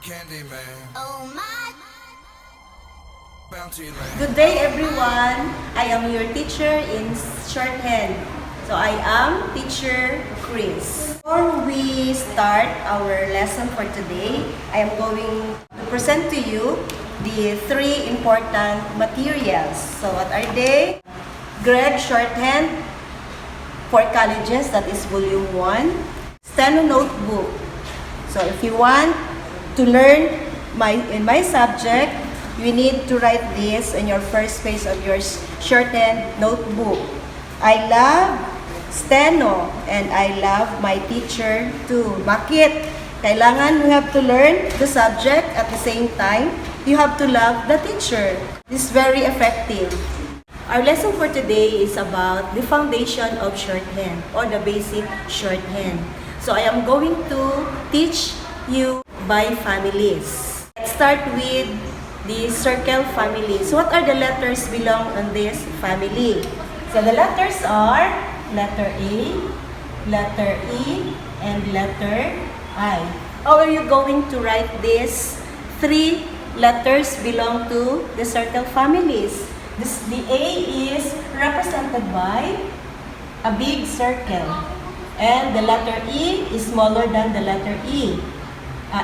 Candyman. Oh my. Bounty land. Good day everyone! I am your teacher in Shorthand. So I am teacher CRES. Before we start our lesson for today, I am going to present to you the three important materials. So what are they? Gregg Shorthand for colleges, that is volume 1. Steno notebook. So if you want to learn in my subject, you need to write this on your first page of your shorthand notebook. I love steno and I love my teacher too. Bakit? Kailangan you have to learn the subject at the same time. You have to love the teacher. This is very effective. Our lesson for today is about the foundation of shorthand or the basic shorthand. So I am going to teach you by families. Let's start with the circle family. So what are the letters belong on this family? So the letters are letter A, letter E, and letter I. How are you going to write these three letters belong to the circle families? The A is represented by a big circle. And the letter E is smaller than the letter E. So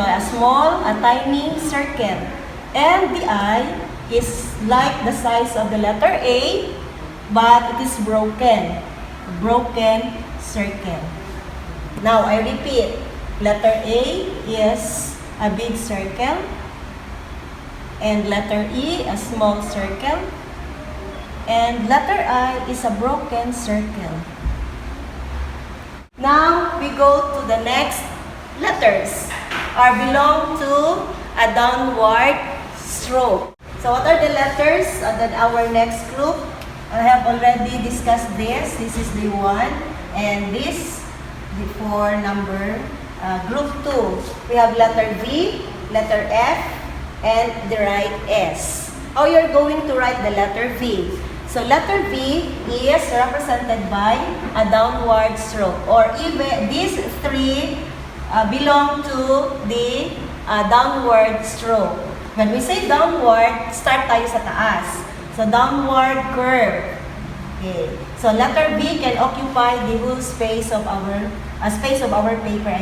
a tiny circle. And the I is like the size of the letter A, but it is broken. A broken circle. Now I repeat. Letter A is a big circle. And letter E, a small circle. And letter I is a broken circle. Now we go to the next letters. Belong to a downward stroke. So what are the letters of our next group? I have already discussed this. This is the 1 and this before number group 2. We have letter V, letter F, and the right S. How you're going to write the letter V? So letter V is represented by a downward stroke, or even these three belong to the downward stroke. When we say downward, start tayo sa taas. So downward curve. Okay. So letter V can occupy the whole space of our paper.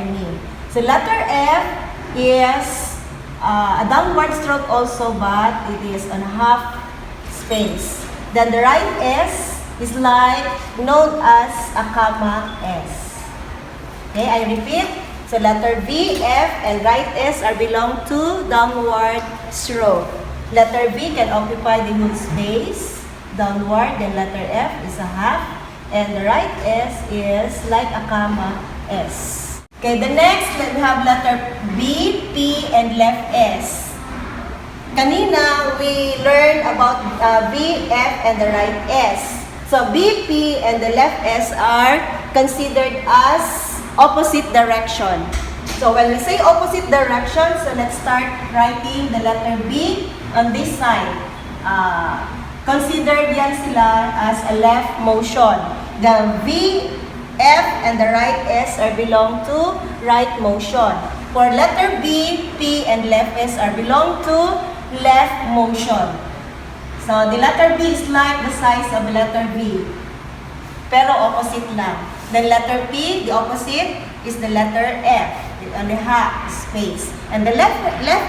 So letter F is a downward stroke also, but it is on half space. Then the right S is known as a comma S. Okay, I repeat. So letter V, F, and right S belong to downward stroke. Letter V can occupy the whole space, downward, then letter F is a half, and the right S is like a comma S. Okay, the next, we have letter B, P, and left S. Kanina, we learned about V, F, and the right S. So B, P, and the left S are considered as opposite direction. So when we say opposite direction, so let's start writing the letter B on this side. Consider yan sila as a left motion. The V, F, and the right S belong to right motion. For letter B, P, and left S belong to left motion. So the letter B is like the size of the letter V, pero opposite lang. Then letter P, the opposite is the letter F, on the half space. And the left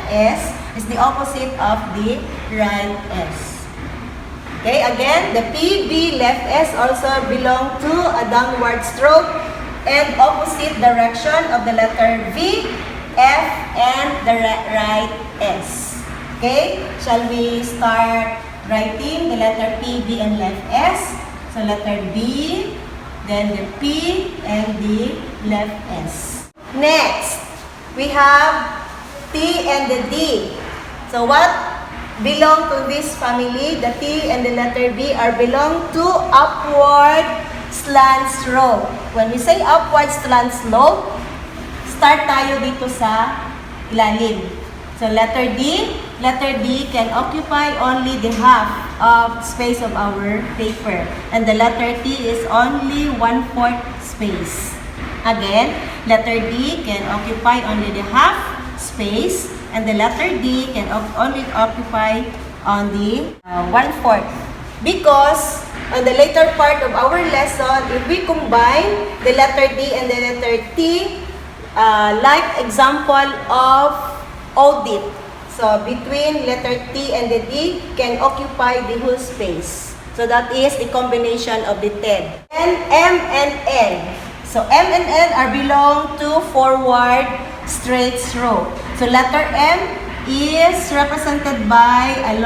S is the opposite of the right S. Okay, again, the P, B, left S also belong to a downward stroke and opposite direction of the letter V, F, and the right S. Okay, shall we start writing the letter P, B, and left S? So letter B, then the P, and the left S. Next, we have T and the D. So what belong to this family? The T and the letter B belong to upward slant slope. When we say upward slant slope, start tayo dito sa ilalim. So letter D can occupy only the half of space of our paper. And the letter T is only 1/4 space. Again, Letter D can occupy only the half space, and the letter D can only occupy on the 1/4. Because on the later part of our lesson, if we combine the letter D and the letter T, like example of audit. So between letter T and the D can occupy the whole space. So that is the combination of the 10. And M and N. So M and N are belong to forward straight stroke. So letter M is represented by a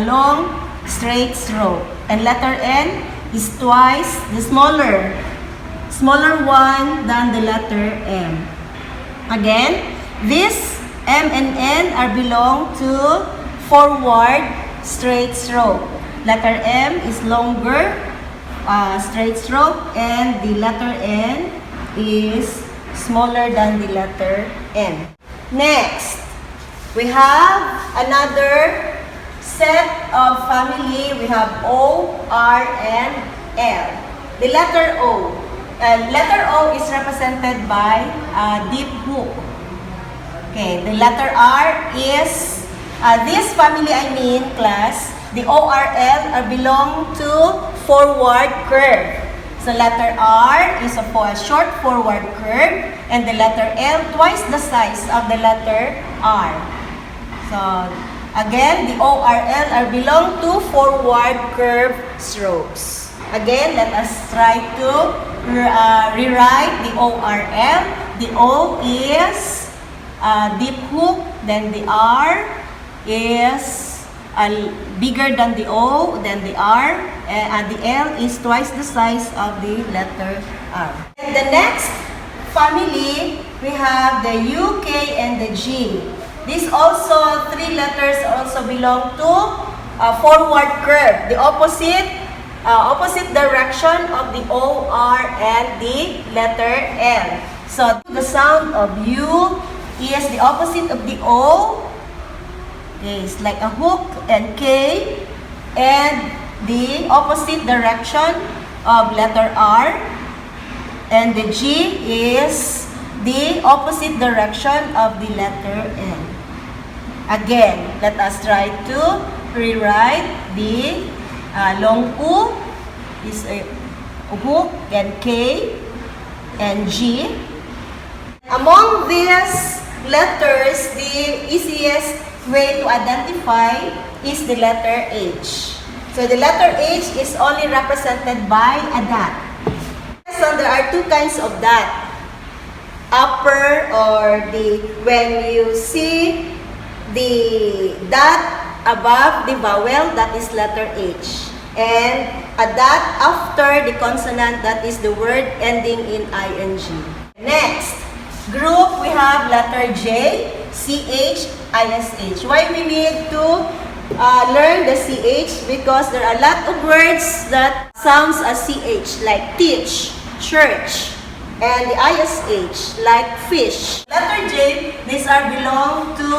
long straight stroke. And letter N is twice the smaller one than the letter M. Again, this M and N are belong to forward straight stroke. Letter M is longer straight stroke, and the letter N is smaller than the letter M. Next, we have another set of family. We have O, R, and L. The letter O. Letter O is represented by a deep hook. Okay, the letter R is, this family class, the O, R, L are belong to forward curve. So letter R is a short forward curve, and the letter L twice the size of the letter R. So again, the O, R, L are belong to forward curve strokes. Again, let us try to rewrite the O, R, L. The O is deep hook, then the R is bigger than the O, then the R, and the L is twice the size of the letter R. And the next family, we have the U, K, and the G. These also, three letters also belong to forward curve, the opposite direction of the O, R, and the letter L. So the sound of U is the opposite of the O. Okay, it's like a hook, and K, and the opposite direction of letter R, and the G is the opposite direction of the letter N. Again, let us try to rewrite the long U is a hook, and K, and G. Among these letters, the easiest way to identify is the letter H. So the letter H is only represented by a dot. So there are two kinds of dot. Upper, or when you see the dot above the vowel, that is letter H. And a dot after the consonant, that is the word ending in ing. Next group, we have letter J, CH, ISH. Why we need to learn the CH? Because there are a lot of words that sounds as CH, like teach, church, and the ISH, like fish. Letter J, these are belong to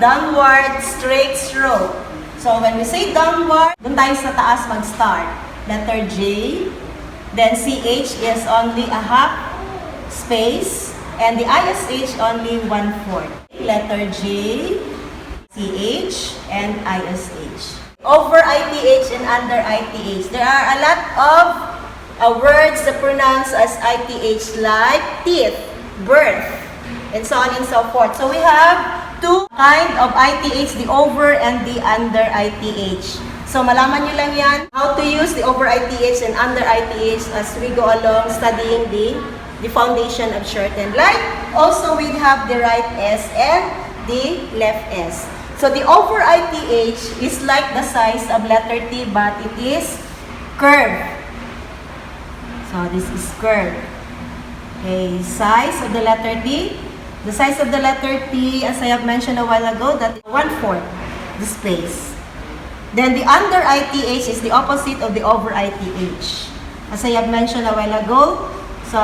downward straight stroke. So when we say downward, dun tayo sa taas mag-start. Letter J, then CH is only a half space, and the ISH only 1/4. Letter J, CH, and ISH. Over ITH and under ITH. There are a lot of words that pronounce as ITH, like teeth, birth, and so on and so forth. So we have two kind of ITH, the over and the under ITH. So malaman nyo lang yan, how to use the over ITH and under ITH as we go along studying the foundation of shorthand. Like also we have the right S and the left S. So the over ITH is like the size of letter T, but it is curved. So this is curved. Okay, size of the letter T. The size of the letter T, as I have mentioned a while ago, that is 1/4 the space. Then the under ITH is the opposite of the over ITH. As I have mentioned a while ago, so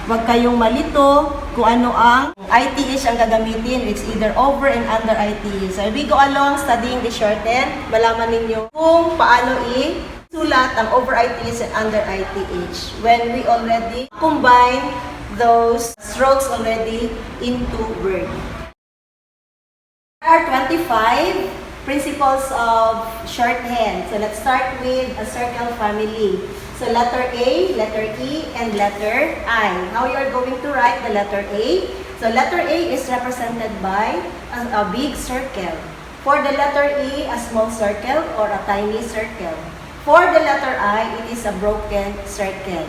wag kayong malito kung ano ang ITH ang gagamitin. It's either over and under ITH. So if we go along studying the shorthand, malaman ninyo kung paano sulat ang over ITH and under ITH when we already combine those strokes already into word. There are 25 principles of shorthand. So let's start with a circle family. So letter A, letter E, and letter I. How you are going to write the letter A? So letter A is represented by a big circle. For the letter E, a small circle or a tiny circle. For the letter I, it is a broken circle.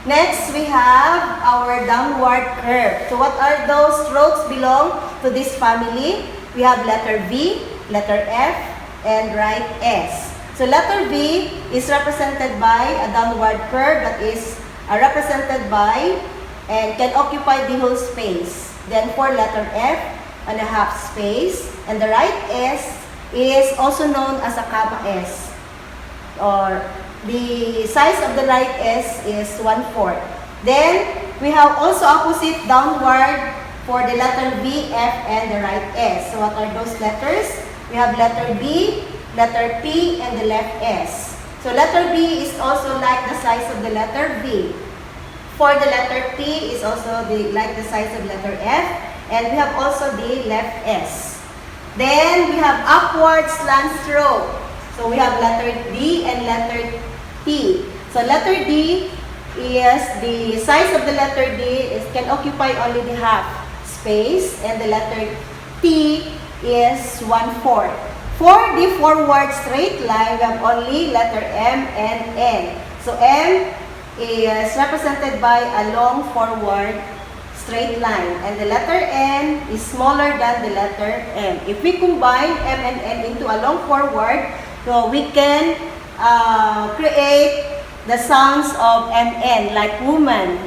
Next, we have our downward curve. So what are those strokes belong to this family? We have letter V, letter F, and right S. So letter V is represented by a downward curve that is represented by and can occupy the whole space. Then for letter F, and a half space. And the right S is also known as a comma S. Or the size of the right S is 1/4. Then we have also opposite downward for the letter B, F, and the right S. So what are those letters? We have letter B, letter P, and the left S. So letter B is also like the size of the letter B. For the letter P is also like the size of letter F. And we have also the left S. Then we have upward slant stroke. So we have letter D and letter T. So letter D is the size of the letter D can occupy only the half space, and the letter T is 1/4. For the forward straight line, we have only letter M and N. So M is represented by a long forward straight line, and the letter N is smaller than the letter M. If we combine M and N into a long forward, so we can create the sounds of MN, like woman,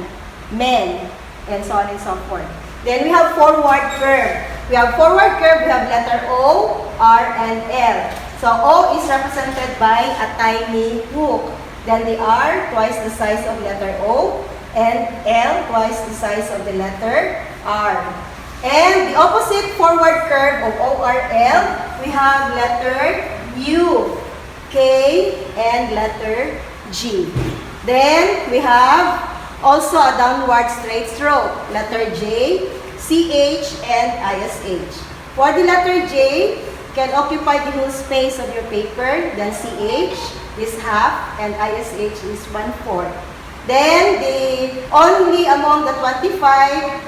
men, and so on and so forth. Then we have forward curve. We have forward curve, we have letter O, R, and L. So O is represented by a tiny hook. Then the R, twice the size of letter O, and L, twice the size of the letter R. And the opposite forward curve of O, R, L, we have letter U, K, and letter G. Then we have also a downward straight stroke, letter J, CH, and ISH. For the letter J, can occupy the whole space of your paper. Then CH is half, and ISH is 1/4. Then the only among the 25,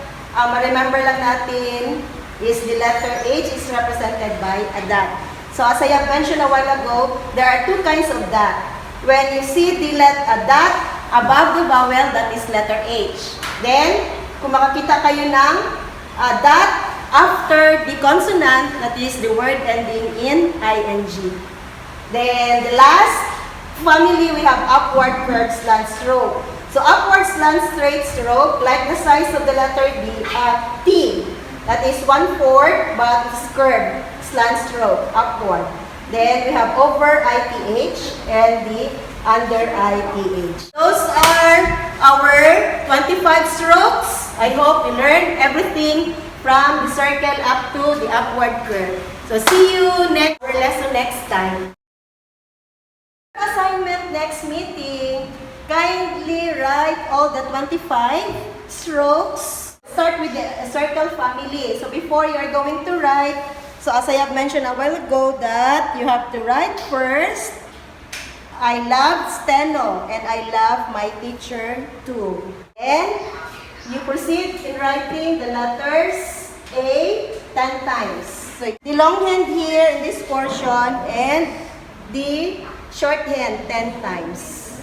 remember lang natin, is the letter H is represented by a dot. So as I have mentioned a while ago, there are two kinds of dot. When you see a dot above the vowel, that is letter H. Then, kung makakita kayo ng dot after the consonant, that is the word ending in ing. Then, the last family, we have upward curved slant stroke. So, upward slant straight stroke, like the size of the letter T. That is 1/4, but it's curved slant stroke, upward. Then, we have over ITH and the under ITH. Those are our 25 strokes. I hope you learned everything from the circle up to the upward curve. So, see you next lesson next time. Assignment next meeting. Kindly write all the 25 strokes. Start with the circle family. So, before you are going to write, so as I have mentioned a while ago that you have to write first, I love steno and I love my teacher too. And you proceed in writing the letters A 10 times. So the longhand here in this portion and the shorthand 10 times.